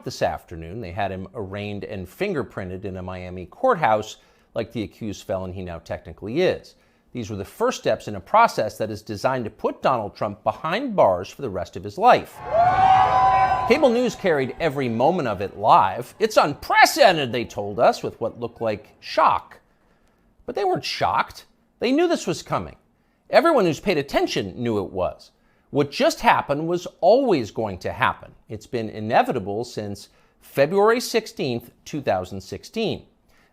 Trump this afternoon. They had him arraigned and fingerprinted in a Miami courthouse like the accused felon he now technically is. These were the first steps in a process that is designed to put Donald Trump behind bars for the rest of his life. Cable news carried every moment of it live. It's unprecedented, they told us, with what looked like shock. But they weren't shocked. They knew this was coming. Everyone who's paid attention knew it was. What just happened was always going to happen. It's been inevitable since February 16th, 2016.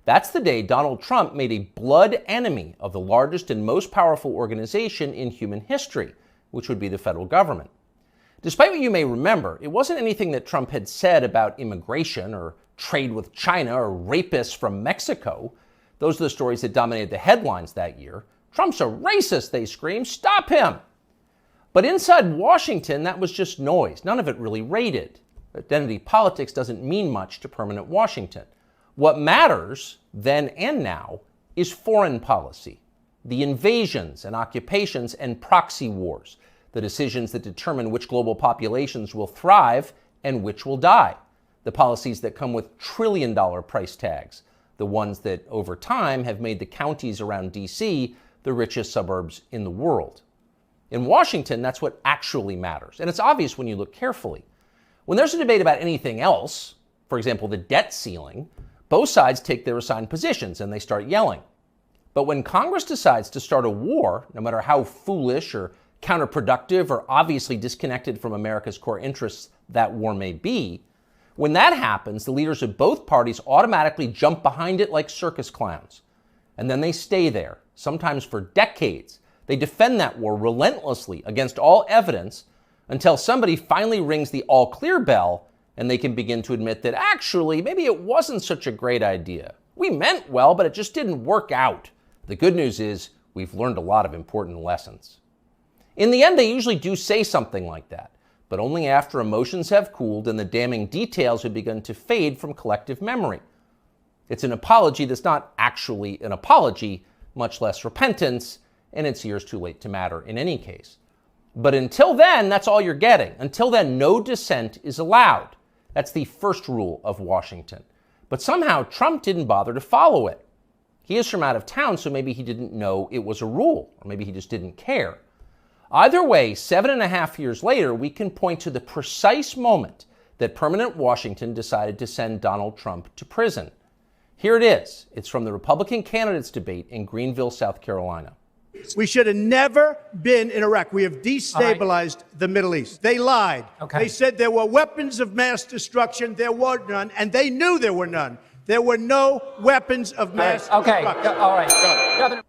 That's the day Donald Trump made a blood enemy of the largest and most powerful organization in human history, which would be the federal government. Despite what you may remember, it wasn't anything that Trump had said about immigration or trade with China or rapists from Mexico. Those are the stories that dominated the headlines that year. Trump's a racist, they screamed. Stop him! But inside Washington, that was just noise. None of it really rated. Identity politics doesn't mean much to permanent Washington. What matters, then and now, is foreign policy. The invasions and occupations and proxy wars. The decisions that determine which global populations will thrive and which will die. The policies that come with trillion-dollar price tags. The ones that, over time, have made the counties around D.C. the richest suburbs in the world. In Washington, that's what actually matters. And it's obvious when you look carefully. When there's a debate about anything else, for example, the debt ceiling, both sides take their assigned positions and they start yelling. But when Congress decides to start a war, no matter how foolish or counterproductive or obviously disconnected from America's core interests that war may be, when that happens, the leaders of both parties automatically jump behind it like circus clowns. And then they stay there, sometimes for decades. They defend that war relentlessly against all evidence until somebody finally rings the all-clear bell and they can begin to admit that actually, maybe it wasn't such a great idea. We meant well, but it just didn't work out. The good news is we've learned a lot of important lessons. In the end, they usually do say something like that, but only after emotions have cooled and the damning details have begun to fade from collective memory. It's an apology that's not actually an apology, much less repentance, and it's years too late to matter in any case. But until then, that's all you're getting. Until then, no dissent is allowed. That's the first rule of Washington. But somehow Trump didn't bother to follow it. He is from out of town, so maybe he didn't know it was a rule, or maybe he just didn't care. Either way, 7.5 years later, we can point to the precise moment that permanent Washington decided to send Donald Trump to prison. Here it is. It's from the Republican candidates debate in Greenville, South Carolina. We should have never been in Iraq. We have destabilized the Middle East. They lied. They said there were weapons of mass destruction. There were none, and they knew there were none. There were no weapons of mass destruction. All right.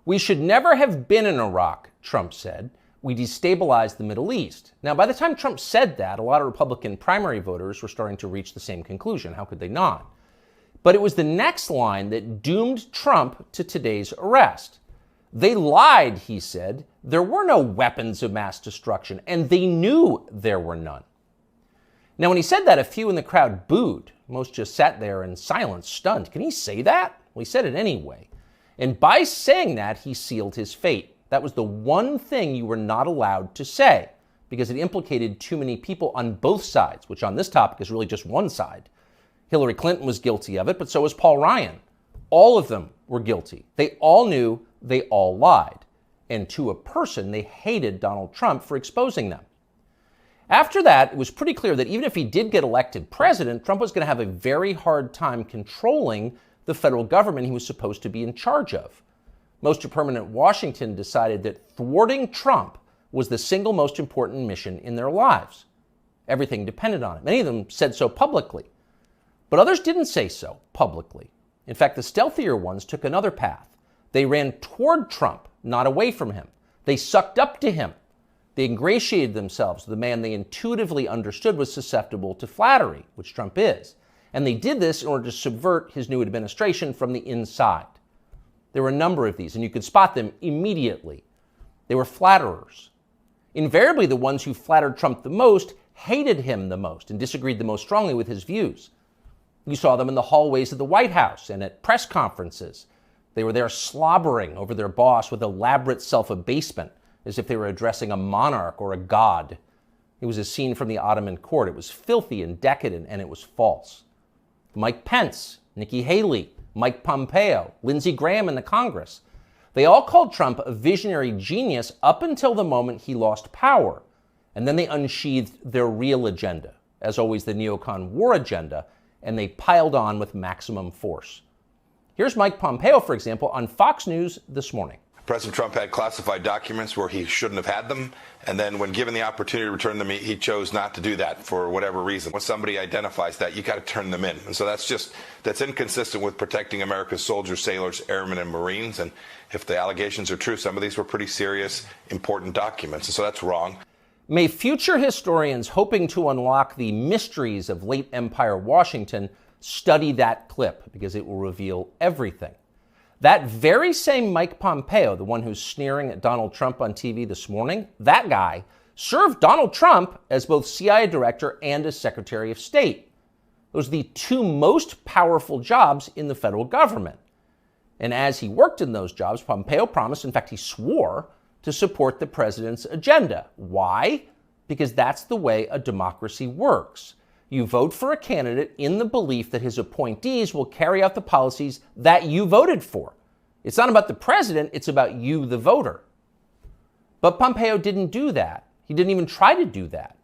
We should never have been in Iraq, Trump said. We destabilized the Middle East. Now, by the time Trump said that, a lot of Republican primary voters were starting to reach the same conclusion. How could they not? But it was the next line that doomed Trump to today's arrest. They lied, he said. There were no weapons of mass destruction, and they knew there were none. Now, when he said that, a few in the crowd booed. Most just sat there in silence, stunned. Can he say that? Well, he said it anyway. And by saying that, he sealed his fate. That was the one thing you were not allowed to say, because it implicated too many people on both sides, which on this topic is really just one side. Hillary Clinton was guilty of it, but so was Paul Ryan. All of them were guilty. They all knew, they all lied. And to a person, they hated Donald Trump for exposing them. After that, it was pretty clear that even if he did get elected president, Trump was going to have a very hard time controlling the federal government he was supposed to be in charge of. Most of permanent Washington decided that thwarting Trump was the single most important mission in their lives. Everything depended on it. Many of them said so publicly. But others didn't say so publicly. In fact, the stealthier ones took another path. They ran toward Trump, not away from him. They sucked up to him. They ingratiated themselves with the man they intuitively understood was susceptible to flattery, which Trump is. And they did this in order to subvert his new administration from the inside. There were a number of these, and you could spot them immediately. They were flatterers. Invariably, the ones who flattered Trump the most hated him the most and disagreed the most strongly with his views. You saw them in the hallways of the White House and at press conferences. They were there slobbering over their boss with elaborate self-abasement, as if they were addressing a monarch or a god. It was a scene from the Ottoman court. It was filthy and decadent, and it was false. Mike Pence, Nikki Haley, Mike Pompeo, Lindsey Graham in the Congress. They all called Trump a visionary genius up until the moment he lost power. And then they unsheathed their real agenda, as always the neocon war agenda, and they piled on with maximum force. Here's Mike Pompeo, for example, on Fox News this morning. President Trump had classified documents where he shouldn't have had them, and then when given the opportunity to return them, he chose not to do that for whatever reason. When somebody identifies that, you got to turn them in. And so that's inconsistent with protecting America's soldiers, sailors, airmen, and Marines. And if the allegations are true, some of these were pretty serious, important documents. And so that's wrong. May future historians hoping to unlock the mysteries of late Empire Washington study that clip, because it will reveal everything. That very same Mike Pompeo, the one who's sneering at Donald Trump on TV this morning, that guy served Donald Trump as both CIA director and as Secretary of State. Those are the two most powerful jobs in the federal government. And as he worked in those jobs, Pompeo promised, in fact, he swore, to support the president's agenda. Why? Because that's the way a democracy works. You vote for a candidate in the belief that his appointees will carry out the policies that you voted for. It's not about the president, it's about you, the voter. But Pompeo didn't do that. He didn't even try to do that.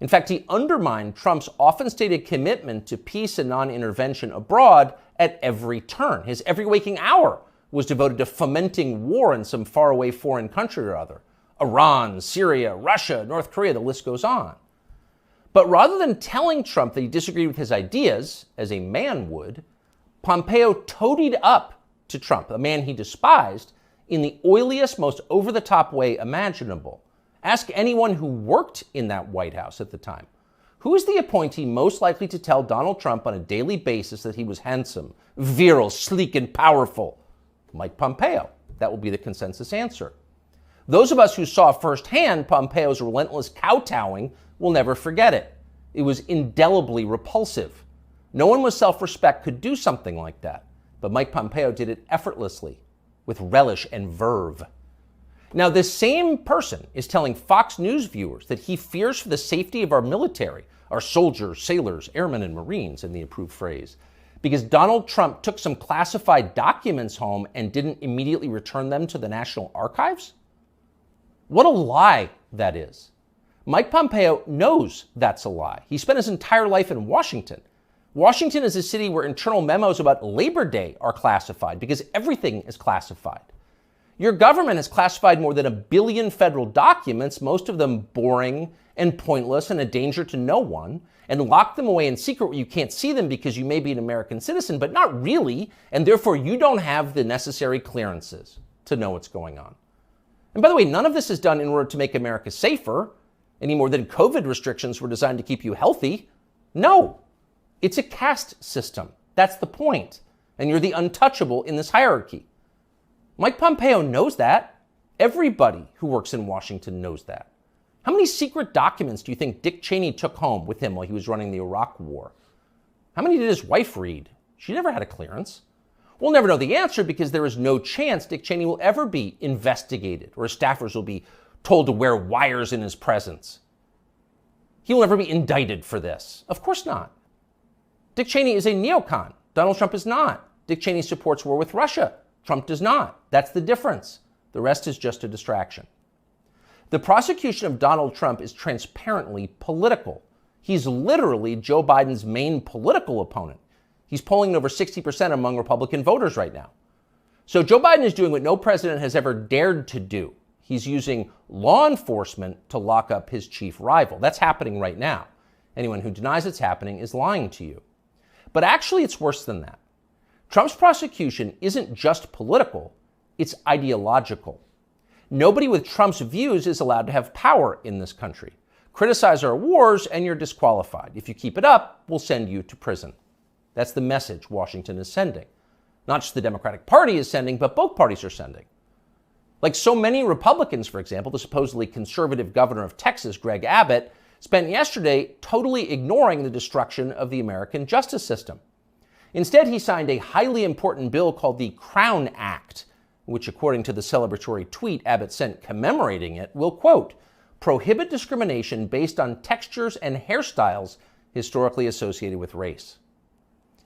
In fact, he undermined Trump's often stated commitment to peace and non-intervention abroad at every turn. His every waking hour was devoted to fomenting war in some faraway foreign country or other. Iran, Syria, Russia, North Korea, the list goes on. But rather than telling Trump that he disagreed with his ideas, as a man would, Pompeo toadied up to Trump, a man he despised, in the oiliest, most over-the-top way imaginable. Ask anyone who worked in that White House at the time. Who is the appointee most likely to tell Donald Trump on a daily basis that he was handsome, virile, sleek, and powerful? Mike Pompeo. That will be the consensus answer. Those of us who saw firsthand Pompeo's relentless kowtowing will never forget it. It was indelibly repulsive. No one with self-respect could do something like that. But Mike Pompeo did it effortlessly, with relish and verve. Now, this same person is telling Fox News viewers that he fears for the safety of our military, our soldiers, sailors, airmen, and Marines, in the approved phrase, because Donald Trump took some classified documents home and didn't immediately return them to the National Archives? What a lie that is. Mike Pompeo knows that's a lie. He spent his entire life in Washington. Washington is a city where internal memos about Labor Day are classified because everything is classified. Your government has classified more than 1 billion federal documents, most of them boring and pointless and a danger to no one, and locked them away in secret where you can't see them because you may be an American citizen, but not really, and therefore you don't have the necessary clearances to know what's going on. And by the way, none of this is done in order to make America safer, any more than COVID restrictions were designed to keep you healthy. No, it's a caste system. That's the point. And you're the untouchable in this hierarchy. Mike Pompeo knows that. Everybody who works in Washington knows that. How many secret documents do you think Dick Cheney took home with him while he was running the Iraq War? How many did his wife read? She never had a clearance. We'll never know the answer because there is no chance Dick Cheney will ever be investigated or his staffers will be told to wear wires in his presence. He will never be indicted for this. Of course not. Dick Cheney is a neocon. Donald Trump is not. Dick Cheney supports war with Russia. Trump does not. That's the difference. The rest is just a distraction. The prosecution of Donald Trump is transparently political. He's literally Joe Biden's main political opponent. He's polling at over 60% among Republican voters right now. So Joe Biden is doing what no president has ever dared to do. He's using law enforcement to lock up his chief rival. That's happening right now. Anyone who denies it's happening is lying to you. But actually, it's worse than that. Trump's prosecution isn't just political, it's ideological. Nobody with Trump's views is allowed to have power in this country. Criticize our wars and you're disqualified. If you keep it up, we'll send you to prison. That's the message Washington is sending. Not just the Democratic Party is sending, but both parties are sending. Like so many Republicans, for example, the supposedly conservative governor of Texas, Greg Abbott, spent yesterday totally ignoring the destruction of the American justice system. Instead, he signed a highly important bill called the Crown Act, which, according to the celebratory tweet Abbott sent commemorating it, will, quote, prohibit discrimination based on textures and hairstyles historically associated with race.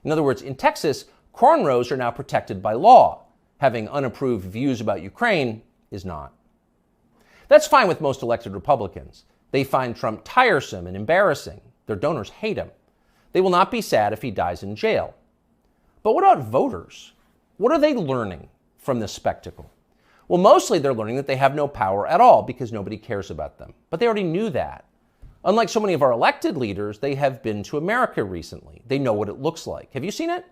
In other words, in Texas, cornrows are now protected by law. Having unapproved views about Ukraine is not. That's fine with most elected Republicans. They find Trump tiresome and embarrassing. Their donors hate him. They will not be sad if he dies in jail. But what about voters? What are they learning from this spectacle? Well, mostly they're learning that they have no power at all because nobody cares about them. But they already knew that. Unlike so many of our elected leaders, they have been to America recently. They know what it looks like. Have you seen it?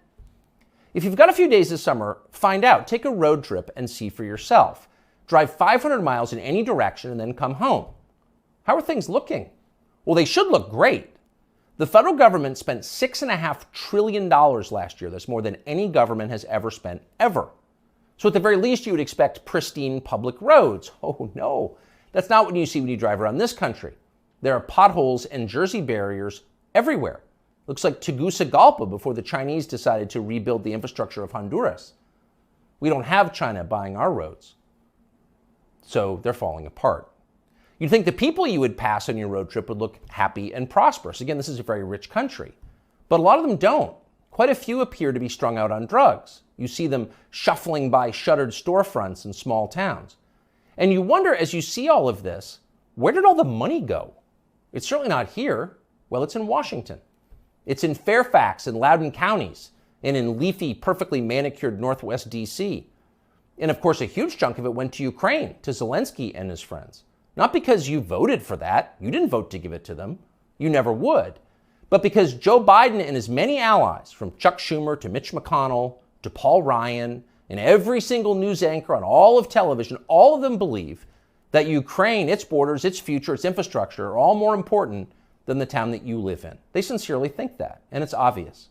If you've got a few days this summer, find out. Take a road trip and see for yourself. Drive 500 miles in any direction and then come home. How are things looking? Well, they should look great. The federal government spent $6.5 trillion last year. That's more than any government has ever spent, ever. So at the very least, you would expect pristine public roads. Oh no, that's not what you see when you drive around this country. There are potholes and Jersey barriers everywhere. Looks like Tegucigalpa before the Chinese decided to rebuild the infrastructure of Honduras. We don't have China buying our roads. So they're falling apart. You'd think the people you would pass on your road trip would look happy and prosperous. Again, this is a very rich country. But a lot of them don't. Quite a few appear to be strung out on drugs. You see them shuffling by shuttered storefronts in small towns. And you wonder, as you see all of this, where did all the money go? It's certainly not here. Well, it's in Washington. It's in Fairfax and Loudoun counties, and in leafy, perfectly manicured Northwest D.C. And of course, a huge chunk of it went to Ukraine, to Zelensky and his friends. Not because you voted for that. You didn't vote to give it to them. You never would. But because Joe Biden and his many allies, from Chuck Schumer to Mitch McConnell to Paul Ryan, and every single news anchor on all of television, all of them believe that Ukraine, its borders, its future, its infrastructure are all more important than the town that you live in. They sincerely think that, and it's obvious.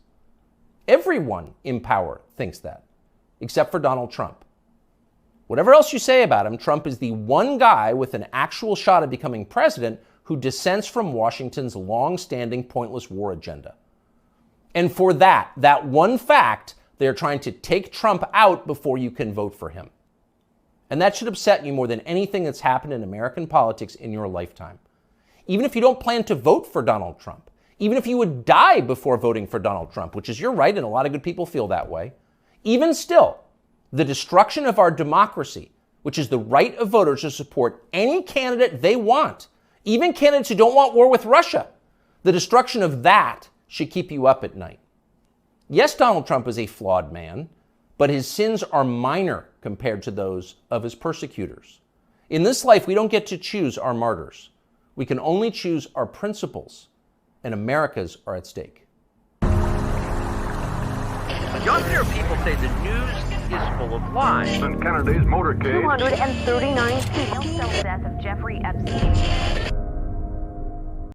Everyone in power thinks that, except for Donald Trump. Whatever else you say about him, Trump is the one guy with an actual shot at becoming president who dissents from Washington's long-standing pointless war agenda. And for that one fact, they're trying to take Trump out before you can vote for him. And that should upset you more than anything that's happened in American politics in your lifetime. Even if you don't plan to vote for Donald Trump, even if you would die before voting for Donald Trump, which is your right, and a lot of good people feel that way, even still, the destruction of our democracy, which is the right of voters to support any candidate they want, even candidates who don't want war with Russia, the destruction of that should keep you up at night. Yes, Donald Trump is a flawed man, but his sins are minor compared to those of his persecutors. In this life, we don't get to choose our martyrs. We can only choose our principles, and America's are at stake. Younger people say the news is full of lies. Kennedy's motorcade. 239 people. The death of Jeffrey Epstein.